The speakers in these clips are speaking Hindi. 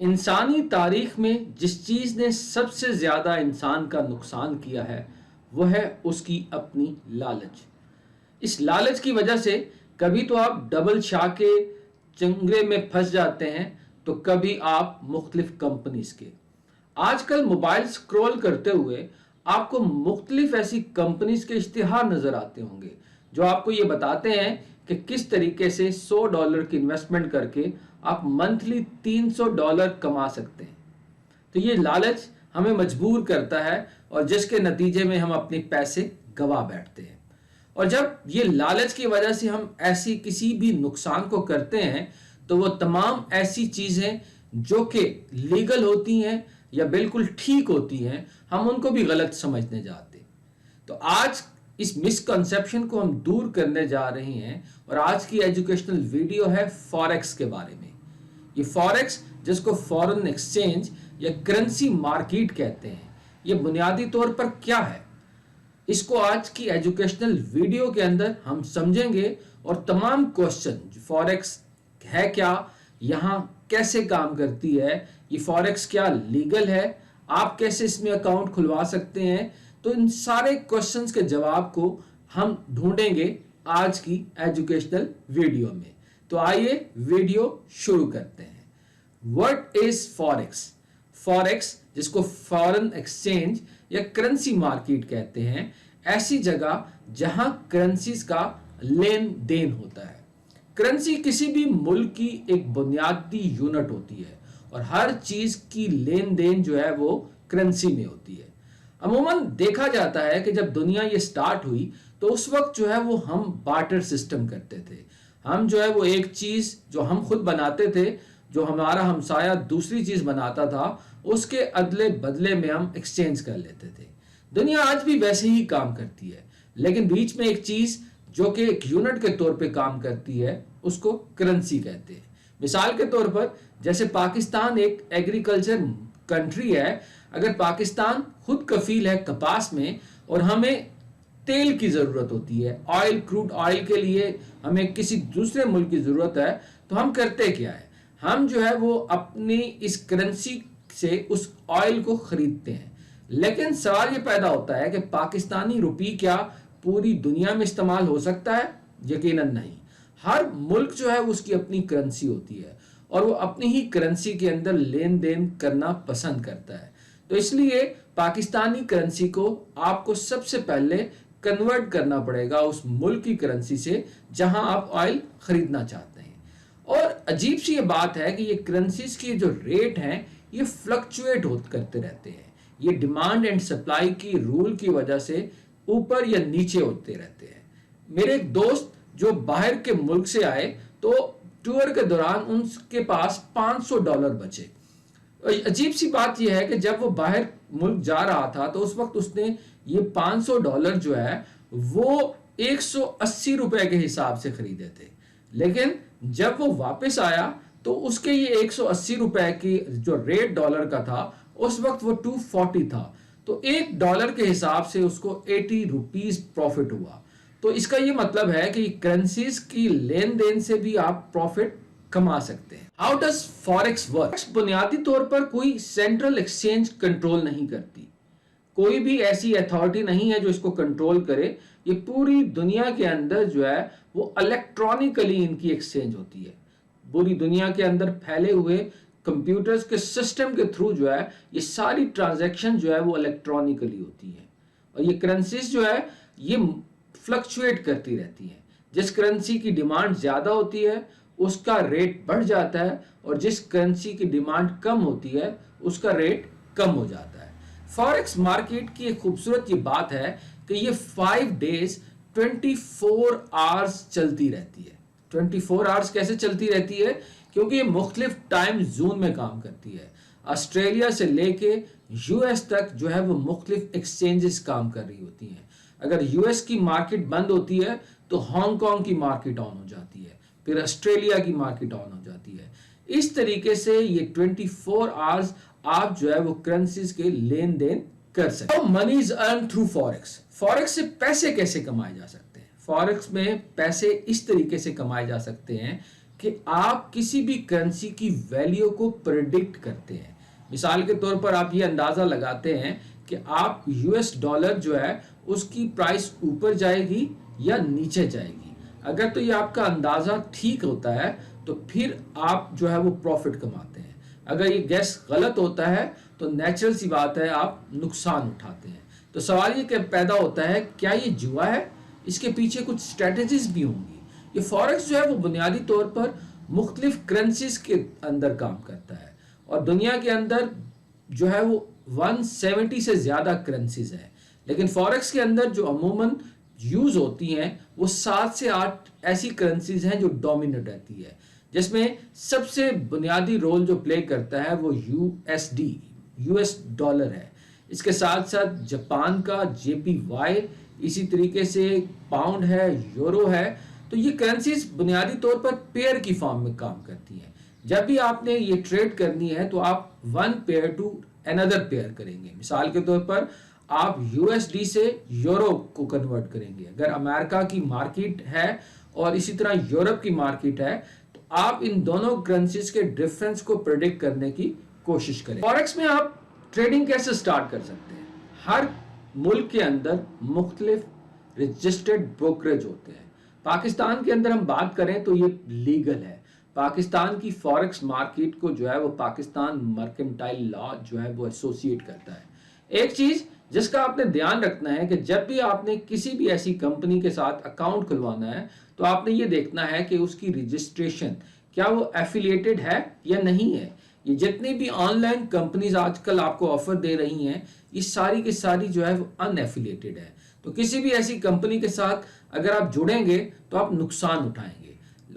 इंसानी तारीख में जिस चीज़ ने सबसे ज़्यादा इंसान का नुकसान किया है वो है उसकी अपनी लालच। इस लालच की वजह से कभी तो आप डबल शाह के चंगरे में फंस जाते हैं, तो कभी आप मुख्तलिफ कंपनीज के। आजकल मोबाइल स्क्रॉल करते हुए आपको मुख्तलिफ ऐसी कंपनीज के इश्तिहार नजर आते होंगे जो आपको ये बताते हैं कि किस तरीके से $100 की इन्वेस्टमेंट करके आप मंथली $300 कमा सकते हैं। तो ये लालच हमें मजबूर करता है और जिसके नतीजे में हम अपने पैसे गवा बैठते हैं। और जब ये लालच की वजह से हम ऐसी किसी भी नुकसान को करते हैं, तो वो तमाम ऐसी चीज़ें जो कि लीगल होती हैं या बिल्कुल ठीक होती हैं, हम उनको भी गलत समझने जाते। तो आज इस मिसकंसेप्शन को हम दूर करने जा रहे हैं और आज की एजुकेशनल वीडियो है फॉरेक्स के बारे में। ये फॉरेक्स, जिसको फॉरेन एक्सचेंज या करेंसी मार्केट कहते हैं, ये बुनियादी तौर पर क्या है, इसको आज की एजुकेशनल वीडियो के अंदर हम समझेंगे। और तमाम क्वेश्चन, फॉरेक्स है क्या, यहाँ कैसे काम करती है, ये फॉरेक्स क्या लीगल है, आप कैसे इसमें अकाउंट खुलवा सकते हैं, तो इन सारे क्वेश्चंस के जवाब को हम ढूंढेंगे आज की एजुकेशनल वीडियो में। तो आइए वीडियो शुरू करते हैं। What is forex? फॉरेक्स, जिसको फॉरेन एक्सचेंज या करेंसी मार्केट कहते हैं, ऐसी जगह जहां करेंसीज का लेन देन होता है। करेंसी किसी भी मुल्क की एक बुनियादी यूनिट होती है और हर चीज की लेन देन जो है वो करेंसी में होती है। अमूमन देखा जाता है कि जब दुनिया ये स्टार्ट हुई तो उस वक्त जो है वो हम बार्टर सिस्टम करते थे। हम जो है वो एक चीज जो हम खुद बनाते थे, जो हमारा हमसाया दूसरी चीज बनाता था, उसके अदले बदले में हम एक्सचेंज कर लेते थे। दुनिया आज भी वैसे ही काम करती है, लेकिन बीच में एक चीज जो कि एक यूनिट के तौर पे काम करती है, उसको करेंसी कहते हैं। मिसाल के तौर पर जैसे पाकिस्तान एक एग्रीकल्चर कंट्री है, अगर पाकिस्तान खुद कफील है कपास में और हमें तेल की ज़रूरत होती है, ऑयल, क्रूड ऑयल के लिए हमें किसी दूसरे मुल्क की ज़रूरत है, तो हम करते क्या है, हम जो है वो अपनी इस करेंसी से उस ऑयल को खरीदते हैं। लेकिन सवाल ये पैदा होता है कि पाकिस्तानी रुपी क्या पूरी दुनिया में इस्तेमाल हो सकता है? यकीनन नहीं। हर मुल्क जो है उसकी अपनी करेंसी होती है और वो अपनी ही करेंसी के अंदर लेन देन करना पसंद करता है। तो इसलिए पाकिस्तानी करेंसी को आपको सबसे पहले कन्वर्ट करना पड़ेगा उस मुल्क की करेंसी से जहां आप ऑयल खरीदना चाहते हैं। और अजीब सी ये बात है कि ये करेंसीज के जो रेट हैं ये फ्लक्चुएट करते रहते हैं। ये डिमांड एंड सप्लाई की रूल की वजह से ऊपर या नीचे होते रहते हैं। मेरे एक दोस्त जो बाहर के मुल्क से आए, तो टूर के दौरान उनके पास $500 बचे। अजीब सी बात यह है कि जब वो बाहर मुल्क जा रहा था तो उस वक्त उसने ये $500 जो है वो 180 रुपए के हिसाब से खरीदे थे। लेकिन जब वो वापस आया तो उसके ये 180 रुपए की जो रेट डॉलर का था, उस वक्त वो 240 था। तो $1 के हिसाब से उसको 80 रुपीज प्रॉफिट हुआ। तो इसका ये मतलब है कि करेंसीज की लेन देन से भी आप प्रॉफिट कमा सकते हैं। How does forex work? बुनियादी तौर पर कोई सेंट्रल एक्सचेंज कंट्रोल नहीं करती। कोई भी ऐसी अथॉरिटी नहीं है जो इसको कंट्रोल करे। ये पूरी दुनिया के अंदर जो है वो इलेक्ट्रॉनिकली इनकी एक्सचेंज होती है। पूरी दुनिया के अंदर फैले हुए कंप्यूटर्स के सिस्टम के थ्रू जो है ये सारी ट्रांजैक्शन जो है वो इलेक्ट्रॉनिकली होती है। और ये करेंसीज जो है ये फ्लक्चुएट करती रहती हैं। जिस करेंसी की डिमांड ज़्यादा होती है उसका रेट बढ़ जाता है और जिस करेंसी की डिमांड कम होती है उसका रेट कम हो जाता है। फॉरेक्स मार्केट की एक खूबसूरत ये बात है कि ये 5 डेज 24 आवर्स चलती रहती है। 24 आवर्स कैसे चलती रहती है? क्योंकि ये मुख्तलिफ टाइम जोन में काम करती है। ऑस्ट्रेलिया से लेके यूएस तक जो है वो मुख्तलिफ एक्सचेंजेस काम कर रही होती हैं। अगर यूएस की मार्केट बंद होती है तो हांगकांग की मार्केट ऑन हो जाती है, फिर ऑस्ट्रेलिया की मार्केट ऑन हो जाती है। इस तरीके से ये 24 आवर्स आप जो है वो करेंसीज के लेन देन कर सकते हैं। Money is earn through forex. Forex से पैसे कैसे कमाए जा सकते हैं? फॉरेक्स में पैसे इस तरीके से कमाए जा सकते हैं कि आप किसी भी करेंसी की वैल्यू को प्रेडिक्ट करते हैं। मिसाल के तौर पर आप ये अंदाज़ा लगाते हैं कि आप यूएस डॉलर जो है उसकी प्राइस ऊपर जाएगी या नीचे जाएगी। अगर तो ये आपका अंदाज़ा ठीक होता है तो फिर आप जो है वो प्रॉफिट कमाते हैं। अगर ये गैस गलत होता है तो नेचुरल सी बात है आप नुकसान उठाते हैं। तो सवाल ये पैदा होता है, क्या ये जुआ है? इसके पीछे कुछ स्ट्रेटजीज भी होंगी। ये फॉरेक्स जो है वो बुनियादी तौर पर मुख्तलिफ करेंसीज के अंदर काम करता है और दुनिया के अंदर जो है वो 170 से ज़्यादा करेंसीज हैं, लेकिन फॉरेक्स के अंदर जो अमूमन यूज़ होती हैं वो 7 से 8 ऐसी करेंसीज हैं जो डोमिनेट रहती है, जिसमें सबसे बुनियादी रोल जो प्ले करता है वो यूएसडी यूएस डॉलर है। इसके साथ साथ जापान का जेपीवाई, इसी तरीके से पाउंड है, यूरो है। तो ये करेंसीज बुनियादी तौर पर पेयर की फॉर्म में काम करती हैं। जब भी आपने ये ट्रेड करनी है तो आप one pair to another pair करेंगे। मिसाल के तौर पर आप यूएसडी से यूरो को कन्वर्ट करेंगे। अगर अमेरिका की मार्केट है और इसी तरह यूरोप की मार्केट है तो आप इन दोनों करेंसीज के डिफरेंस को प्रेडिक्ट करने की कोशिश करें। फॉरेक्स में आप ट्रेडिंग कैसे स्टार्ट कर सकते हैं? हर मुल्क के अंदर मुख्तलिफ रजिस्टर्ड ब्रोकरेज होते हैं। पाकिस्तान के अंदर हम बात करें तो ये लीगल है। पाकिस्तान की फॉरेक्स मार्केट को जो है वो पाकिस्तान मर्केंटाइल लॉ जो है वो एसोसिएट करता है। एक चीज जिसका आपने ध्यान रखना है कि जब भी आपने किसी भी ऐसी कंपनी के साथ अकाउंट खुलवाना है तो आपने ये देखना है कि उसकी रजिस्ट्रेशन क्या वो एफिलिएटेड है या नहीं है। ये जितनी भी ऑनलाइन कंपनीज आजकल आपको ऑफर दे रही हैं ये सारी की सारी जो है वो अनएफिलिएटेड है। तो किसी भी ऐसी कंपनी के साथ अगर आप जुड़ेंगे तो आप नुकसान उठाएंगे।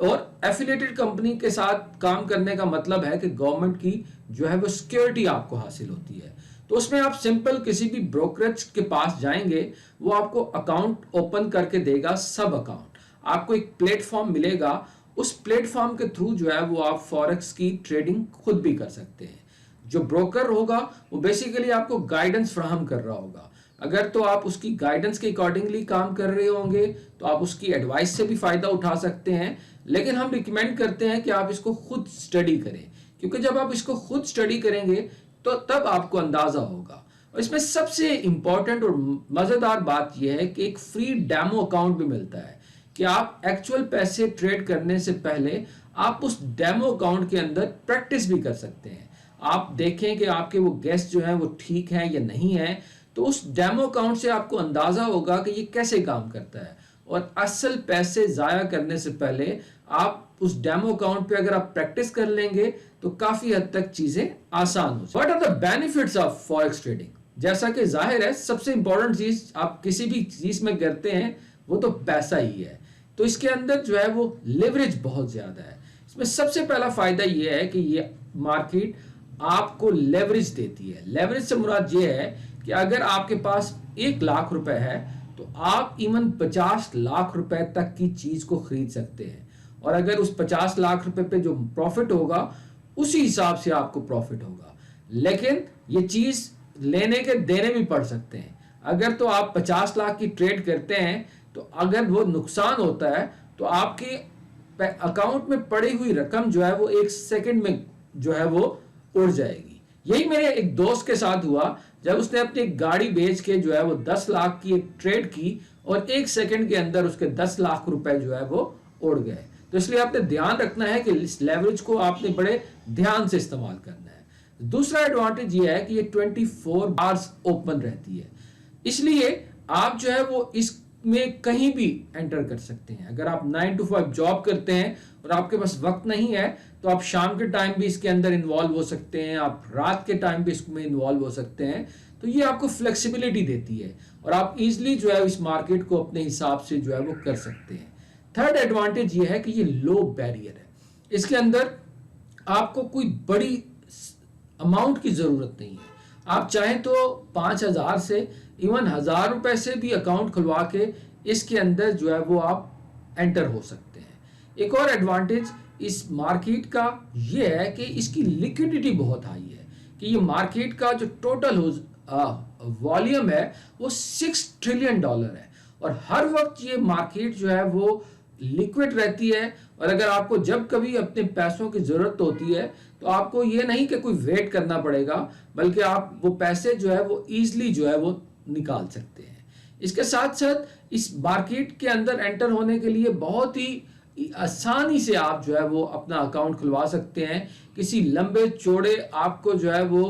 और एफिलिएटेड कंपनी के साथ काम करने का मतलब है कि गवर्नमेंट की जो है वो सिक्योरिटी आपको हासिल होती है। तो उसमें आप सिंपल किसी भी ब्रोकरेज के पास जाएंगे, वो आपको अकाउंट ओपन करके देगा, सब अकाउंट। आपको एक प्लेटफॉर्म मिलेगा, उस प्लेटफॉर्म के थ्रू जो है वो आप फॉरेक्स की ट्रेडिंग खुद भी कर सकते हैं। जो ब्रोकर होगा वो बेसिकली आपको गाइडेंस फ्राहम कर रहा होगा। अगर तो आप उसकी गाइडेंस के अकॉर्डिंगली काम कर रहे होंगे तो आप उसकी एडवाइस से भी फायदा उठा सकते हैं, लेकिन हम रिकमेंड करते हैं कि आप इसको खुद स्टडी करें, क्योंकि जब आप इसको खुद स्टडी करेंगे तो तब आपको अंदाजा होगा। और इसमें सबसे इंपॉर्टेंट और मजेदार बात यह है कि एक फ्री डेमो अकाउंट भी मिलता है कि आप एक्चुअल पैसे ट्रेड करने से पहले आप उस डेमो अकाउंट के अंदर प्रैक्टिस भी कर सकते हैं। आप देखें कि आपके वो गेस्ट जो हैं वो ठीक हैं या नहीं है, तो उस डेमो अकाउंट से आपको अंदाजा होगा कि ये कैसे काम करता है। और असल पैसे जाया करने से पहले आप उस डेमो अकाउंट पे अगर आप प्रैक्टिस कर लेंगे तो काफी हद तक चीजें आसान हो जाएंगी। What are the benefits of forex trading? जैसा कि जाहिर है सबसे इंपॉर्टेंट चीज आप किसी भी चीज में करते हैं वो तो पैसा ही है। तो इसके अंदर जो है वो लेवरेज बहुत ज्यादा है। इसमें सबसे पहला फायदा ये है कि ये मार्केट आपको लेवरेज देती है। लेवरेज से मुराद ये है कि अगर आपके पास 1 लाख रुपए है तो आप इवन 50 लाख रुपए तक की चीज को खरीद सकते हैं, और अगर उस 50 लाख रुपए पे जो प्रॉफिट होगा उसी हिसाब से आपको प्रॉफिट होगा। लेकिन ये चीज लेने के देने भी पड़ सकते हैं। अगर तो आप 50 लाख की ट्रेड करते हैं तो अगर वो नुकसान होता है तो आपके अकाउंट में पड़ी हुई रकम जो है वो 1 सेकंड में जो है वो उड़ जाएगी। यही मेरे एक दोस्त के साथ हुआ जब उसने अपनी गाड़ी बेच के जो है वो 10 लाख की एक ट्रेड की और 1 सेकंड के अंदर उसके 10 लाख रुपए जो है वो उड़ गए। तो इसलिए आपने ध्यान रखना है कि इस लेवरेज को आपने बड़े ध्यान से इस्तेमाल करना है। दूसरा एडवांटेज ये है कि ये 24 आवर्स ओपन रहती है, इसलिए आप जो है वो इसमें कहीं भी एंटर कर सकते हैं। अगर आप 9 to 5 जॉब करते हैं और आपके पास वक्त नहीं है तो आप शाम के टाइम भी इसके अंदर इन्वॉल्व हो सकते हैं, आप रात के टाइम भी इसमें इन्वॉल्व हो सकते हैं। तो ये आपको फ्लेक्सिबिलिटी देती है और आप इजीली जो है इस मार्केट को अपने हिसाब से जो है वो कर सकते हैं। थर्ड एडवांटेज ये है कि ये लो बैरियर है। इसके अंदर आपको कोई बड़ी अमाउंट की जरूरत नहीं है। आप चाहें तो 5,000 से इवन 1,000 रुपए से भी अकाउंट खुलवा के इसके अंदर जो है वो आप एंटर हो सकते हैं। एक और एडवांटेज इस मार्केट का ये है कि इसकी लिक्विडिटी बहुत हाई है, कि ये मार्केट का जो टोटल वॉल्यूम है वो $6 ट्रिलियन है और हर वक्त ये मार्केट जो है वो लिक्विड रहती है, और अगर आपको जब कभी अपने पैसों की ज़रूरत होती है तो आपको ये नहीं कि कोई वेट करना पड़ेगा, बल्कि आप वो पैसे जो है वो ईजिली जो है वो निकाल सकते हैं। इसके साथ साथ इस मार्केट के अंदर एंटर होने के लिए बहुत ही आसानी से आप जो है वो अपना अकाउंट खुलवा सकते हैं। किसी लंबे चौड़े आपको जो है वो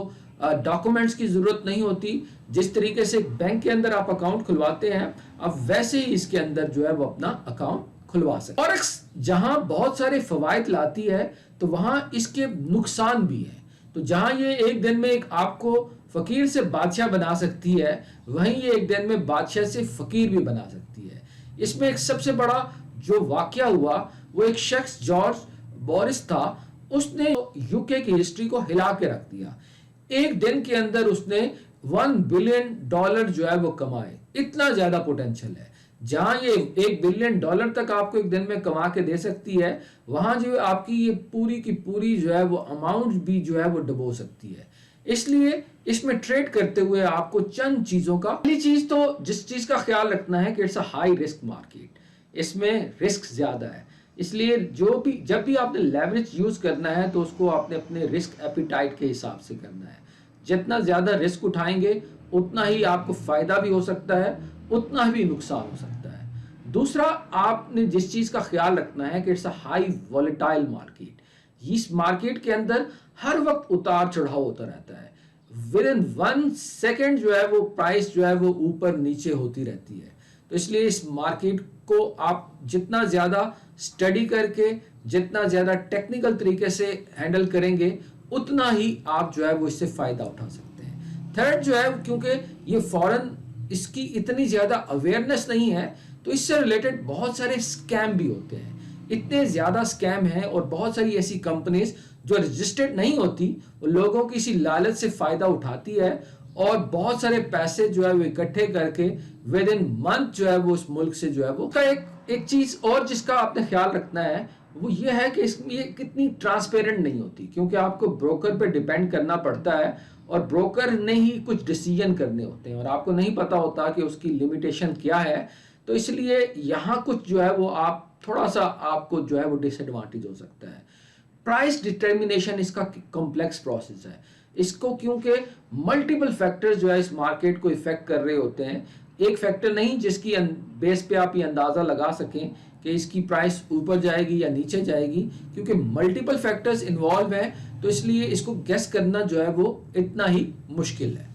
डॉक्यूमेंट्स की ज़रूरत नहीं होती। जिस तरीके से बैंक के अंदर आप अकाउंट खुलवाते हैं, अब वैसे ही इसके अंदर जो है वो अपना अकाउंट खुलवा सकते हैं। फॉरेक्स जहां बहुत सारे फवायद लाती है तो वहां इसके नुकसान भी हैं। तो जहां ये एक दिन में एक आपको फकीर से बादशाह बना सकती है, वहीं ये एक दिन में बादशाह से फकीर भी बना सकती है। इसमें एक सबसे बड़ा जो वाकया हुआ वो एक शख्स जॉर्ज बोरिस था, उसने यूके की हिस्ट्री को हिला के रख दिया। एक दिन के अंदर उसने $1 बिलियन जो है वो कमाए। इतना ज्यादा पोटेंशियल है। जहां ये $1 बिलियन तक आपको एक दिन में कमा के दे सकती है, वहां जो है आपकी ये पूरी की पूरी जो है वो अमाउंट भी जो है वो डुबो सकती है। इसलिए इसमें ट्रेड करते हुए आपको चंद चीजों का, पहली चीज तो जिस चीज का ख्याल रखना है कि it's a high risk market, इसमें रिस्क ज्यादा है। इसलिए जब भी आपने लेवरेज यूज करना है तो उसको आपने अपने रिस्क एपिटाइट के हिसाब से करना है। जितना ज्यादा रिस्क उठाएंगे उतना ही आपको फायदा भी हो सकता है, उतना भी नुकसान हो सकता है। दूसरा, आपने जिस चीज का ख्याल रखना है कि it's a high volatile market. इस मार्केट के अंदर हर वक्त उतार चढ़ाव होता रहता है। विद इन 1 सेकेंड जो है वो प्राइस जो है वो ऊपर नीचे होती रहती है। तो इसलिए इस मार्केट को आप जितना ज्यादा स्टडी करके, जितना ज्यादा टेक्निकल तरीके से हैंडल करेंगे, उतना ही आप जो है वो इससे फायदा उठा सकते हैं। थर्ड जो है, क्योंकि ये फॉरेन इसकी इतनी ज्यादा अवेयरनेस नहीं है, तो इससे रिलेटेड बहुत सारे स्कैम भी होते हैं। इतने ज्यादा स्कैम हैं और बहुत सारी ऐसी कंपनीज जो रजिस्टर्ड नहीं होती, वो लोगों की इसी लालच से फायदा उठाती है और बहुत सारे पैसे जो है वो इकट्ठे करके विद इन मंथ जो है वो उस मुल्क से जो है वो का एक चीज और जिसका आपने ख्याल रखना है वो ये है कि इसमें ये कितनी ट्रांसपेरेंट नहीं होती, क्योंकि आपको ब्रोकर पे डिपेंड करना पड़ता है और ब्रोकर ने ही कुछ डिसीजन करने होते हैं और आपको नहीं पता होता कि उसकी लिमिटेशन क्या है। तो इसलिए यहाँ कुछ जो है वो आप थोड़ा सा आपको जो है वो डिसएडवांटेज हो सकता है। प्राइस डिटर्मिनेशन इसका कॉम्प्लेक्स प्रोसेस है। इसको क्योंकि मल्टीपल फैक्टर्स जो है इस मार्केट को इफेक्ट कर रहे होते हैं, एक फैक्टर नहीं जिसकी बेस पे आप ये अंदाजा लगा सकें कि इसकी प्राइस ऊपर जाएगी या नीचे जाएगी, क्योंकि मल्टीपल फैक्टर्स इन्वॉल्व हैं। तो इसलिए इसको गेस करना जो है वो इतना ही मुश्किल है।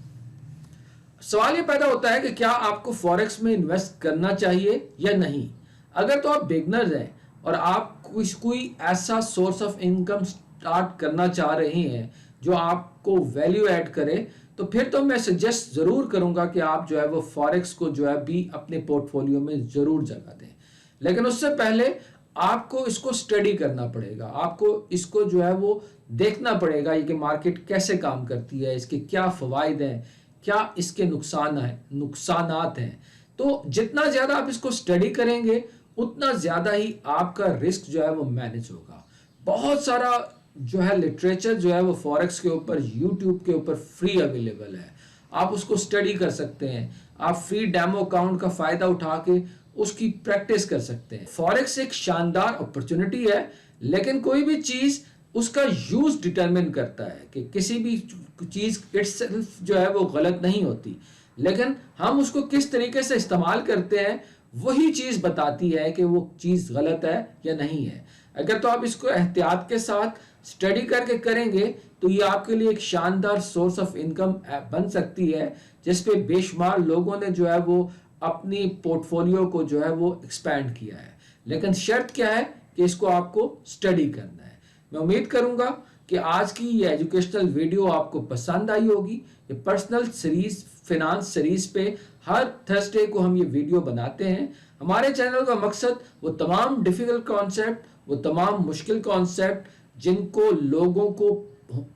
सवाल ये पैदा होता है कि क्या आपको फॉरेक्स में इन्वेस्ट करना चाहिए या नहीं। अगर तो आप बिगनर्स हैं और आप कोई ऐसा सोर्स ऑफ इनकम स्टार्ट करना चाह रहे हैं जो आपको वैल्यू ऐड करे, तो फिर तो मैं सजेस्ट जरूर करूंगा कि आप जो है वो फॉरेक्स को जो है भी अपने पोर्टफोलियो में जरूर जगह दें। लेकिन उससे पहले आपको इसको स्टडी करना पड़ेगा, आपको इसको जो है वो देखना पड़ेगा ये कि मार्केट कैसे काम करती है, इसके क्या फवायद हैं, क्या इसके नुकसानात हैं। तो जितना ज्यादा आप इसको स्टडी करेंगे उतना ज्यादा ही आपका रिस्क जो है वो मैनेज होगा। बहुत सारा जो है लिटरेचर जो है वो फॉरेक्स के ऊपर यूट्यूब के ऊपर फ्री अवेलेबल है, आप उसको स्टडी कर सकते हैं। आप फ्री डेमो अकाउंट का फायदा उठा के उसकी प्रैक्टिस कर सकते हैं। फॉरेक्स एक शानदार अपॉर्चुनिटी है, लेकिन कोई भी चीज उसका यूज डिटरमिन करता है कि किसी भी चीज इटसेल्फ जो है वो गलत नहीं होती, लेकिन हम उसको किस तरीके से इस्तेमाल करते हैं वही चीज बताती है कि वो चीज गलत है या नहीं है। अगर तो आप इसको एहतियात के साथ स्टडी करके करेंगे तो ये आपके लिए एक शानदार सोर्स ऑफ इनकम बन सकती है, जिसपे बेशुमार लोगों ने जो है वो अपनी पोर्टफोलियो को जो है वो एक्सपैंड किया है। लेकिन शर्त क्या है कि इसको आपको स्टडी करना है। मैं उम्मीद करूंगा कि आज की ये एजुकेशनल वीडियो आपको पसंद आई होगी। ये पर्सनल सीरीज, फिनांस सीरीज पे हर थर्सडे को हम ये वीडियो बनाते हैं। हमारे चैनल का मकसद वो तमाम डिफिकल्ट कॉन्सेप्ट, वो तमाम मुश्किल कॉन्सेप्ट जिनको लोगों को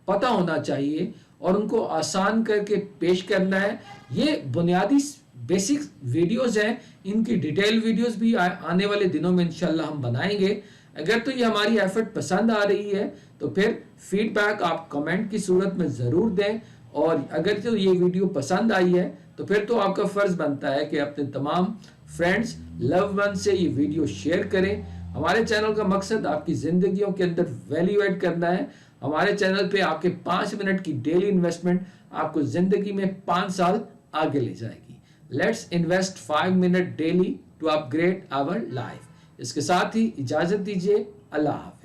पता होना चाहिए और उनको आसान करके पेश करना है। ये बुनियादी बेसिक वीडियोस हैं, इनकी डिटेल वीडियोस भी आने वाले दिनों में इंशाल्लाह हम बनाएंगे। अगर तो ये हमारी एफर्ट पसंद आ रही है तो फिर फीडबैक आप कमेंट की सूरत में ज़रूर दें और अगर तो ये वीडियो पसंद आई है तो फिर तो आपका फर्ज बनता है कि अपने तमाम फ्रेंड्स, लव वन से ये वीडियो शेयर करें। हमारे चैनल का मकसद आपकी जिंदगियों के अंदर वैल्यू ऐड करना है। हमारे चैनल पे आपके 5 मिनट की डेली इन्वेस्टमेंट आपको जिंदगी में 5 साल आगे ले जाएगी। Let's invest 5 minute daily to upgrade our life. इसके साथ ही इजाजत दीजिए। अल्लाह हाफिज।